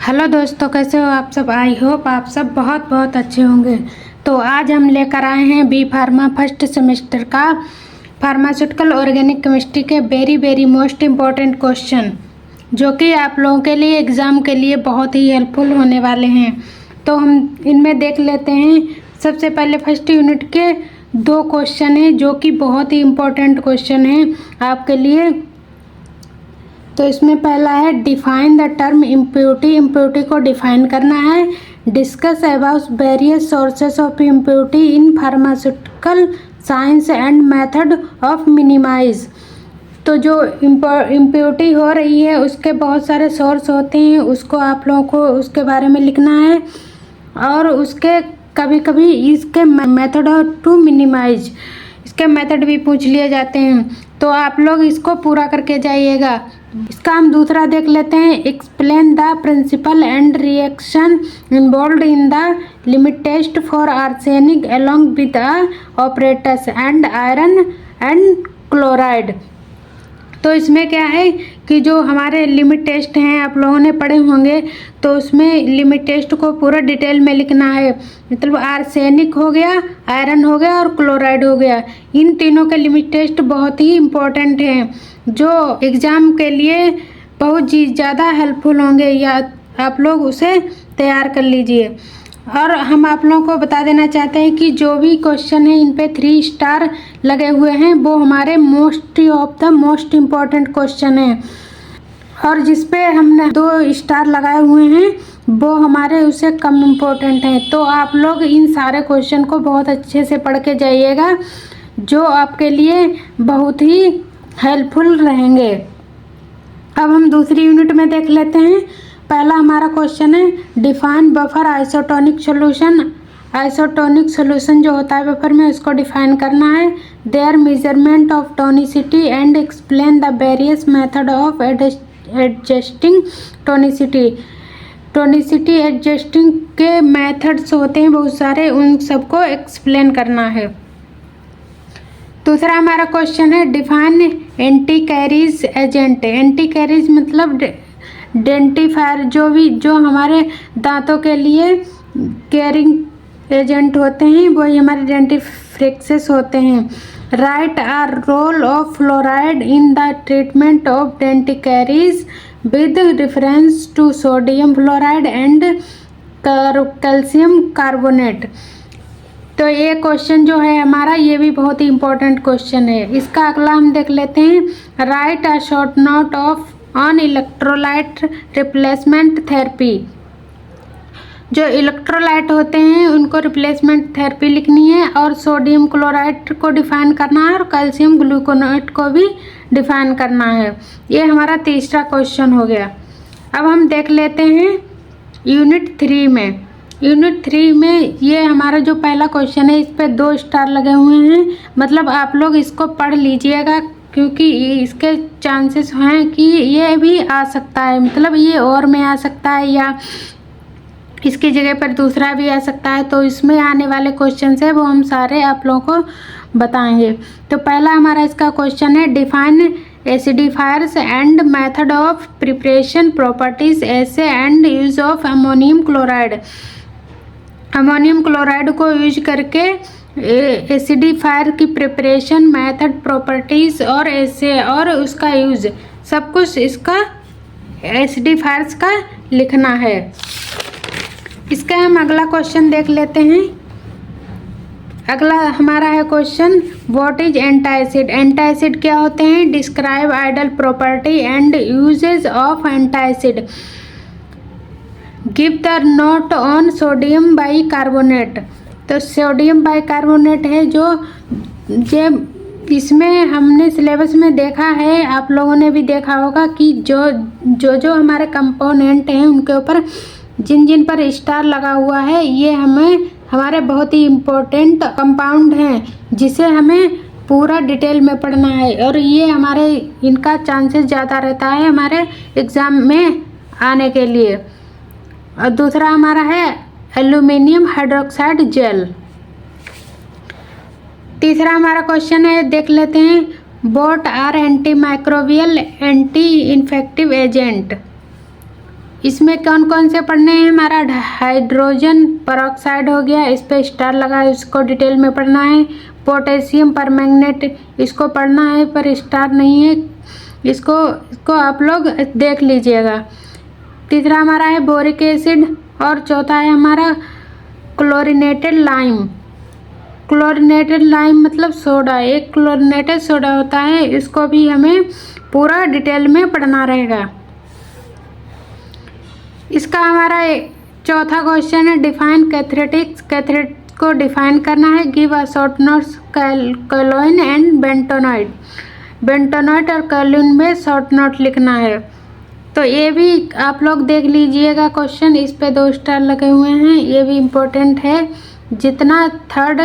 Hello दोस्तों, कैसे हो आप सब। आई होप आप सब बहुत बहुत अच्छे होंगे। तो आज हम लेकर आए हैं बी फार्मा फर्स्ट सेमेस्टर का फार्मास्यूटिकल ऑर्गेनिक केमिस्ट्री के वेरी मोस्ट इम्पॉर्टेंट क्वेश्चन, जो कि आप लोगों के लिए एग्ज़ाम के लिए बहुत ही हेल्पफुल होने वाले हैं। तो हम इनमें देख लेते हैं। सबसे पहले फर्स्ट यूनिट के 2 क्वेश्चन हैं, जो कि बहुत ही इम्पोर्टेंट क्वेश्चन हैं आपके लिए। तो इसमें पहला है define the term impurity. Impurity को डिफाइन करना है। Discuss about various sources of impurity in pharmaceutical science and method of minimize. तो जो इम्प्योरिटी हो रही है उसके बहुत सारे सोर्स होते हैं, उसको आप लोगों को उसके बारे में लिखना है। और उसके कभी कभी इसके मेथड टू मिनिमाइज, इसके मेथड भी पूछ लिए जाते हैं। तो आप लोग इसको पूरा करके जाइएगा। इसका हम दूसरा देख लेते हैं। Explain the principle and reaction involve in the limit test for arsenic along with apparatus and iron and chloride. तो इसमें क्या है कि जो हमारे लिमिट टेस्ट हैं आप लोगों ने पढ़े होंगे, तो उसमें लिमिट टेस्ट को पूरा डिटेल में लिखना है। मतलब आर्सेनिक हो गया, आयरन हो गया और क्लोराइड हो गया, इन तीनों के लिमिट टेस्ट बहुत ही इम्पोर्टेंट हैं, जो एग्ज़ाम के लिए बहुत ही ज़्यादा हेल्पफुल होंगे। या आप लोग उसे तैयार कर लीजिए। और हम आप लोगों को बता देना चाहते हैं कि जो भी क्वेश्चन है इन पे 3 स्टार लगे हुए हैं, वो हमारे most of the most important question हैं। और जिस पे हमने 2 स्टार लगाए हुए हैं वो हमारे उससे कम इम्पोर्टेंट हैं। तो आप लोग इन सारे क्वेश्चन को बहुत अच्छे से पढ़ के जाइएगा, जो आपके लिए बहुत ही हेल्पफुल रहेंगे। अब हम दूसरी यूनिट में देख लेते हैं। पहला हमारा क्वेश्चन है define buffer isotonic solution. Isotonic solution जो होता है बफर में, उसको डिफाइन करना है। There measurement of tonicity and explain the various method of adjusting tonicity. Tonicity adjusting के मेथड्स होते हैं बहुत सारे, उन सबको एक्सप्लेन करना है। दूसरा हमारा क्वेश्चन है define anti carries agent. Anti carries मतलब डेंटिफायर, जो हमारे दांतों के लिए कैरिंग एजेंट होते हैं, वही हमारे डेंटिफ्रिक्सेस होते हैं। Right a role of fluoride in the treatment of dental caries with reference to sodium fluoride and calcium carbonate. तो ये क्वेश्चन जो है हमारा, ये भी बहुत ही इम्पोर्टेंट क्वेश्चन है। इसका अगला हम देख लेते हैं। Right a short note of on electrolyte replacement therapy. जो इलेक्ट्रोलाइट होते हैं उनको रिप्लेसमेंट थेरेपी लिखनी है, और सोडियम क्लोराइड को डिफाइन करना है, और कैल्शियम ग्लूकोनेट को भी डिफाइन करना है। ये हमारा तीसरा क्वेश्चन हो गया। अब हम देख लेते हैं यूनिट 3 में। यूनिट 3 में ये हमारा जो पहला क्वेश्चन है, इस पर 2 स्टार लगे हुए हैं। मतलब आप लोग इसको पढ़ लीजिएगा, क्योंकि इसके चांसेस हैं कि ये भी आ सकता है, मतलब ये और में आ सकता है या इसकी जगह पर दूसरा भी आ सकता है। तो इसमें आने वाले क्वेश्चन है वो हम सारे आप लोगों को बताएंगे। तो पहला हमारा इसका क्वेश्चन है define acidifiers and method of preparation properties assay and use of ammonium chloride. Ammonium chloride को यूज करके एसिडिफायर की प्रिपरेशन, मेथड, प्रॉपर्टीज और ऐसे और उसका यूज, सब कुछ इसका एसिडिफायर्स का लिखना है। इसका हम अगला क्वेश्चन देख लेते हैं। अगला हमारा है question what is antacid. Antacid क्या होते हैं? Describe ideal property and uses of antacid. Give the note on sodium bicarbonate. तो सोडियम बाइकार्बोनेट है जो इसमें हमने सिलेबस में देखा है, आप लोगों ने भी देखा होगा कि जो हमारे कंपोनेंट हैं उनके ऊपर जिन जिन पर स्टार लगा हुआ है, ये हमारे बहुत ही इम्पोर्टेंट कंपाउंड हैं, जिसे हमें पूरा डिटेल में पढ़ना है। और ये हमारे इनका चांसेस ज़्यादा रहता है हमारे एग्ज़ाम में आने के लिए। और दूसरा हमारा है एल्यूमिनियम हाइड्रोक्साइड जेल। तीसरा हमारा क्वेश्चन है, देख लेते हैं। Both are anti microbial anti infective agent. इसमें कौन कौन से पढ़ने हैं, हमारा हाइड्रोजन परऑक्साइड हो गया, इस पे स्टार लगा है, इसको डिटेल में पढ़ना है। पोटेशियम परमैंगनेट, इसको पढ़ना है पर स्टार नहीं है, इसको आप लोग देख लीजिएगा। तीसरा हमारा है बोरिक एसिड और चौथा है हमारा क्लोरीनेटेड लाइम। क्लोरीनेटेड लाइम मतलब सोडा, एक क्लोरीनेटेड सोडा होता है, इसको भी हमें पूरा डिटेल में पढ़ना रहेगा। इसका हमारा चौथा क्वेश्चन है डिफाइन कैथरेटिक्स। कैथरेट को डिफाइन करना है। Give a short notes kaolin and bentonite. Bentonite और कैलोइन में शॉर्ट नोट लिखना है। तो ये भी आप लोग देख लीजिएगा क्वेश्चन, इस पे 2 स्टार लगे हुए हैं, ये भी इम्पोर्टेंट है। जितना थर्ड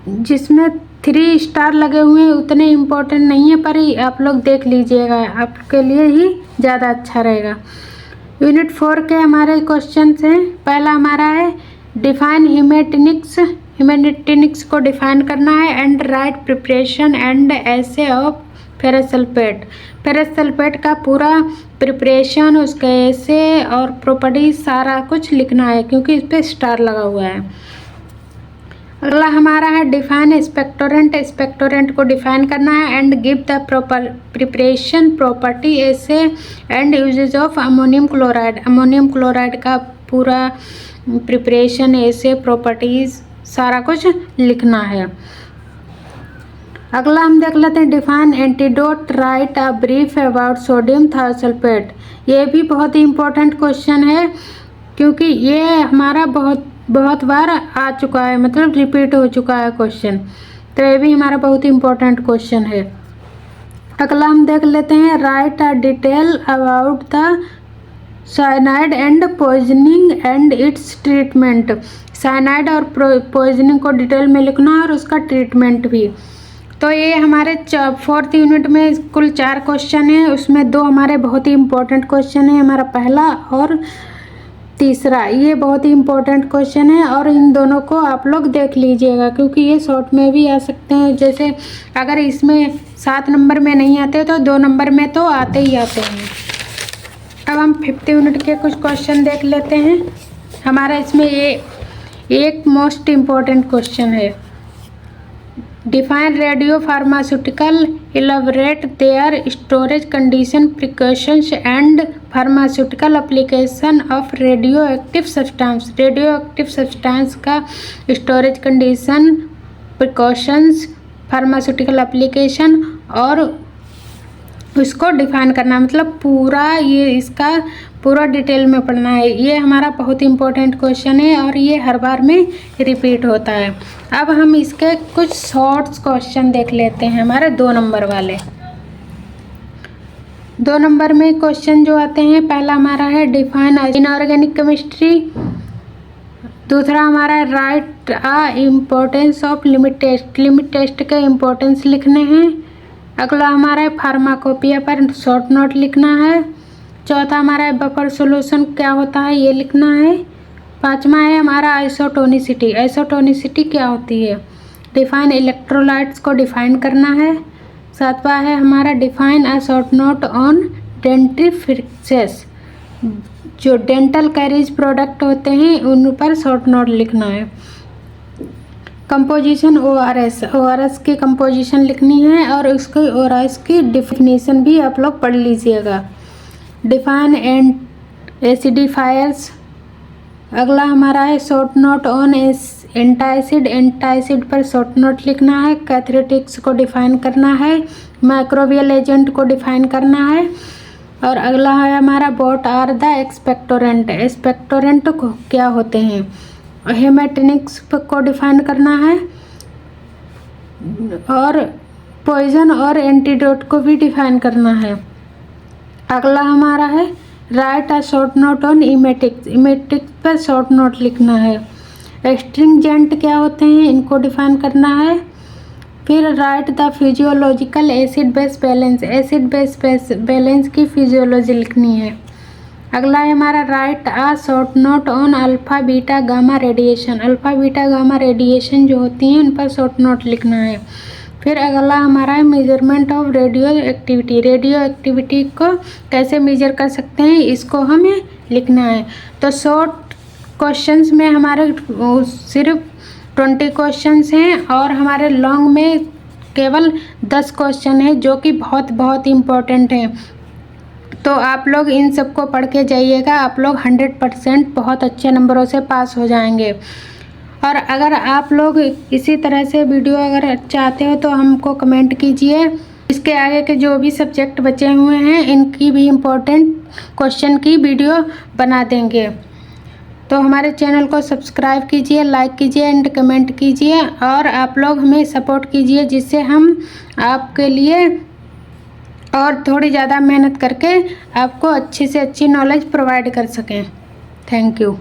जिसमें 3 स्टार लगे हुए हैं उतने इम्पोर्टेंट नहीं है, पर आप लोग देख लीजिएगा, आपके लिए ही ज़्यादा अच्छा रहेगा। यूनिट 4 के हमारे क्वेश्चन हैं। पहला हमारा है डिफाइन हीमेटिनिक्स। हीमेटिनिक्स को डिफाइन करना है and right preparation and essay of ferrous sulphate. Ferrous sulphate का पूरा प्रिपरेशन, उसके एसे और प्रॉपर्टीज सारा कुछ लिखना है, क्योंकि इस पर स्टार लगा हुआ है। अगला हमारा है डिफाइन स्पेक्टोरेंट। स्पेक्टोरेंट को डिफाइन करना है and give the proper preparation property assay and uses of ammonium chloride. Ammonium chloride का पूरा प्रिपरेशन, एसे, प्रॉपर्टीज सारा कुछ लिखना है। अगला हम देख लेते हैं define antidote, right a brief about sodium thiosulphate. ये भी बहुत ही इम्पोर्टेंट क्वेश्चन है, क्योंकि ये हमारा बहुत बार आ चुका है, मतलब रिपीट हो चुका है क्वेश्चन, तो ये भी हमारा बहुत ही इम्पोर्टेंट क्वेश्चन है। अगला हम देख लेते हैं right a detail about the cyanide and poisoning and it's treatment. Cyanide और पॉइजनिंग को डिटेल में लिखना है और उसका ट्रीटमेंट भी। तो ये हमारे 4th यूनिट में कुल 4 क्वेश्चन हैं, उसमें 2 हमारे बहुत ही इम्पोर्टेंट क्वेश्चन है, हमारा पहला और तीसरा। ये बहुत ही इम्पोर्टेंट क्वेश्चन है और इन दोनों को आप लोग देख लीजिएगा, क्योंकि ये शॉर्ट में भी आ सकते हैं। जैसे अगर इसमें 7 नंबर में नहीं आते तो 2 नंबर में तो आते ही आते हैं। अब हम 5th यूनिट के कुछ क्वेश्चन देख लेते हैं। हमारा इसमें ये एक मोस्ट इम्पोर्टेंट क्वेश्चन है। Define radio pharmaceutical, elaborate their storage condition, precautions and pharmaceutical application of radio active substance. Radio active substance का storage condition, precautions, pharmaceutical application और उसको डिफाइन करना, मतलब पूरा ये इसका पूरा डिटेल में पढ़ना है। ये हमारा बहुत इम्पोर्टेंट क्वेश्चन है और ये हर बार में रिपीट होता है। अब हम इसके कुछ शॉर्ट्स क्वेश्चन देख लेते हैं, हमारे 2 नंबर वाले। 2 नंबर में क्वेश्चन जो आते हैं, पहला हमारा है डिफाइन इनऑर्गेनिक केमिस्ट्री। दूसरा हमारा है write a importance of limit test. Limit test के इम्पोर्टेंस लिखने हैं। अगला हमारा है फार्माकोपिया पर शॉर्ट नोट लिखना है। चौथा हमारा है बफर सॉल्यूशन क्या होता है ये लिखना है। 5वां है हमारा आइसोटोनिसिटी। आइसोटोनिसिटी क्या होती है। डिफाइन इलेक्ट्रोलाइट्स को डिफाइन करना है। 7वां है हमारा define a short note on dentifrices. जो डेंटल कैरीज प्रोडक्ट होते हैं उन पर शॉर्ट नोट लिखना है। कंपोजिशन ORS, ORS की कंपोजिशन लिखनी है और उसके ORS की डिफिनीशन भी आप लोग पढ़ लीजिएगा। डिफाइन एसिडिफायर्स। अगला हमारा है short note on antacid. Antacid पर शॉर्ट नोट लिखना है। कैथरेटिक्स को डिफाइन करना है। माइक्रोबियल एजेंट को डिफाइन करना है। और अगला है हमारा what are the expectorant. Expectorant को क्या होते हैं। हेमेटिनिक्स को डिफाइन करना है और पॉइजन और एंटीडोट को भी डिफाइन करना है। अगला हमारा है write a short note on emetics. Emetics पर शॉर्ट नोट लिखना है। एस्ट्रिंजेंट क्या होते हैं इनको डिफाइन करना है। फिर right the physiological acid base balance. Acid base balance की फिजियोलॉजी लिखनी है। अगला है हमारा right a short note on alpha beta gamma radiation. Alpha beta gamma radiation जो होती हैं उन पर शॉर्ट नोट लिखना है। फिर अगला हमारा है measurement of radio activity. Radio activity को कैसे मेजर कर सकते हैं, इसको हमें लिखना है। तो शॉर्ट क्वेश्चंस में हमारे सिर्फ 20 क्वेश्चंस हैं और हमारे लॉन्ग में केवल 10 क्वेश्चन है, जो कि बहुत बहुत इम्पोर्टेंट है। तो आप लोग इन सबको पढ़ के जाइएगा, आप लोग 100% बहुत अच्छे नंबरों से पास हो जाएंगे। और अगर आप लोग इसी तरह से वीडियो अगर चाहते हो तो हमको कमेंट कीजिए। इसके आगे के जो भी सब्जेक्ट बचे हुए हैं इनकी भी इम्पोर्टेंट क्वेश्चन की वीडियो बना देंगे। तो हमारे चैनल को सब्सक्राइब कीजिए, लाइक कीजिए एंड कमेंट कीजिए और आप लोग हमें सपोर्ट कीजिए, जिससे हम आपके लिए और थोड़ी ज़्यादा मेहनत करके आपको अच्छी से अच्छी नॉलेज प्रोवाइड कर सकें। Thank you.